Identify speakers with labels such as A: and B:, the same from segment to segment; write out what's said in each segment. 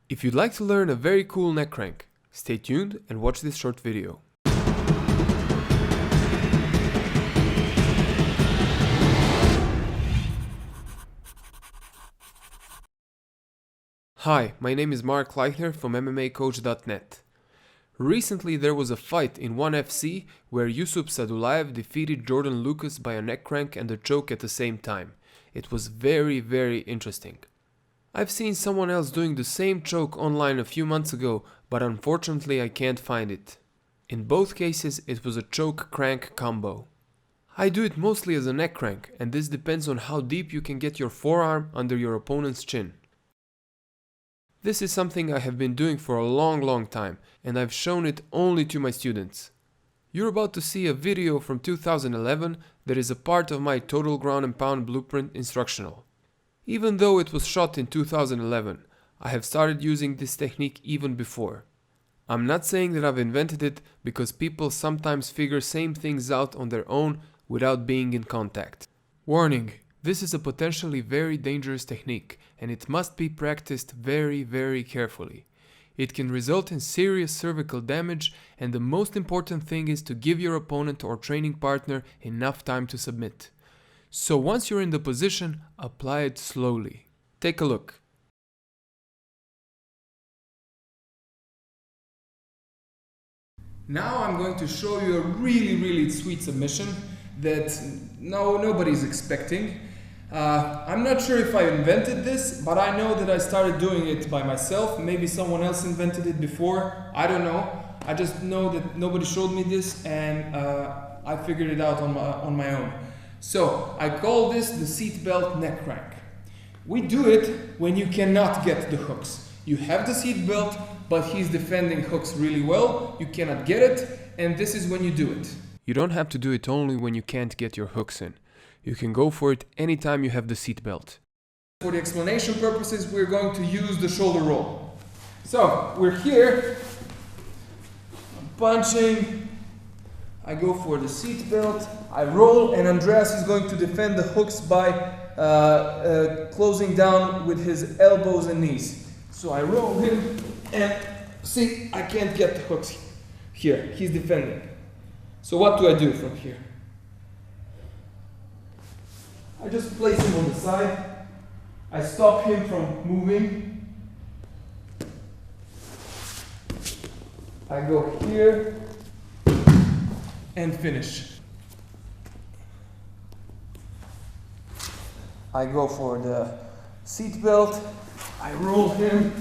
A: If you'd like to learn a very cool neck crank, stay tuned and watch this short video. Hi, my name is Mark Leichner from MMAcoach.net. Recently there was a fight in ONE FC where Yusuf Sadulaev defeated Jordan Lucas by a neck crank and a choke at the same time. It was very interesting. I've seen someone else doing the same choke online a few months ago, but unfortunately I can't find it. In both cases it was a choke crank combo. I do it mostly as a neck crank, and this depends on how deep you can get your forearm under your opponent's chin. This is something I have been doing for a long time, and I've shown it only to my students. You're about to see a video from 2011 that is a part of my Total Ground and Pound Blueprint instructional. Even though it was shot in 2011, I have started using this technique even before. I'm not saying that I've invented it, because people sometimes figure same things out on their own without being in contact. Warning: this is a potentially very dangerous technique, and it must be practiced very carefully. It can result in serious cervical damage, and the most important thing is to give your opponent or training partner enough time to submit. So once you're in the position, apply it slowly. Take a look.
B: Now I'm going to show you a really sweet submission that nobody's expecting. I'm not sure if I invented this, but I know that I started doing it by myself. Maybe someone else invented it before. I don't know. I just know that nobody showed me this, and I figured it out on my own. So I call this the seatbelt neck crank. We do it when you cannot get the hooks. You have the seatbelt, but he's defending hooks really well. You cannot get it, and this is when you do it.
A: You don't have to do it only when you can't get your hooks in. You can go for it anytime you have the seatbelt.
B: For the explanation purposes, we're going to use the shoulder roll. So we're here, I'm punching, I go for the seatbelt, I roll, and Andreas is going to defend the hooks by closing down with his elbows and knees. So I roll him, and see, I can't get the hooks here. He's defending. So what do I do from here? I just place him on the side. I stop him from moving. I go here and finish. I go for the seatbelt. I roll him,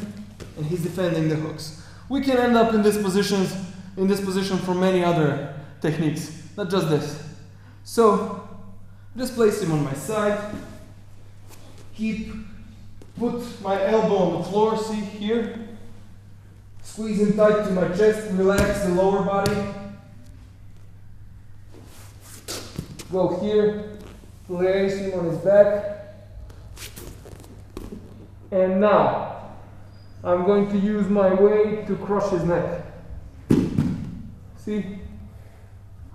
B: and he's defending the hooks. We can end up in this position for many other techniques, not just this. So just place him on my side. Put my elbow on the floor, see here. Squeeze him tight to my chest, relax the lower body. Go here, place him on his back. And now, I'm going to use my weight to crush his neck. See?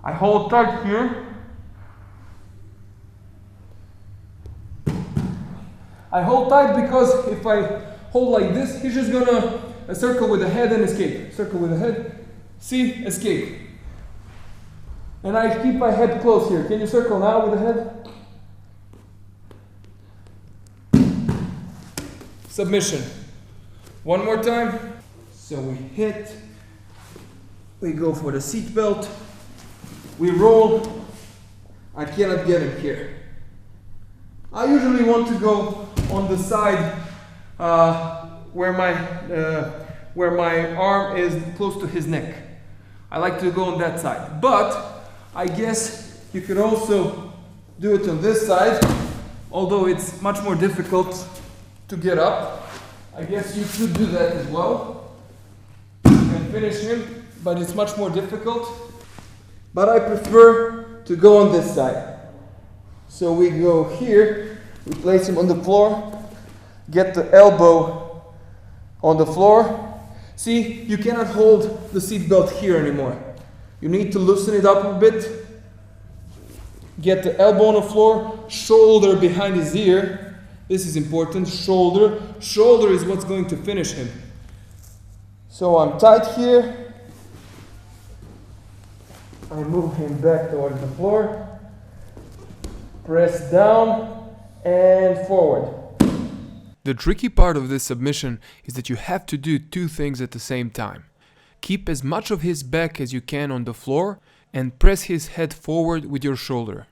B: I hold tight here. I hold tight because if I hold like this, he's just gonna circle with the head and escape. Circle with the head. See? Escape. And I keep my head close here. Can you circle now with the head? Submission. One more time. So we hit. We go for the seatbelt. We roll. I cannot get him here. I usually want to go on the side where my arm is close to his neck. I like to go on that side. But I guess you could also do it on this side, although it's much more difficult to get up. I guess you could do that as well and finish him, but it's much more difficult. But I prefer to go on this side. So we go here, we place him on the floor, get the elbow on the floor. See, you cannot hold the seatbelt here anymore. You need to loosen it up a bit. Get the elbow on the floor, shoulder behind his ear. This is important, shoulder. Shoulder is what's going to finish him. So I'm tight here. I move him back towards the floor. Press down and forward.
A: The tricky part of this submission is that you have to do two things at the same time. Keep as much of his back as you can on the floor and press his head forward with your shoulder.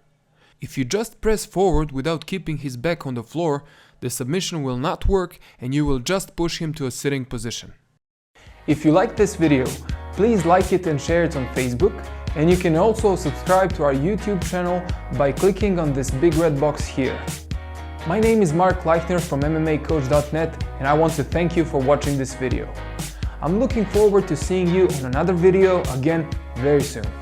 A: If you just press forward without keeping his back on the floor, the submission will not work and you will just push him to a sitting position. If you liked this video, please like it and share it on Facebook, and you can also subscribe to our YouTube channel by clicking on this big red box here. My name is Mark Leichner from MMAcoach.net, and I want to thank you for watching this video. I'm looking forward to seeing you on another video again very soon.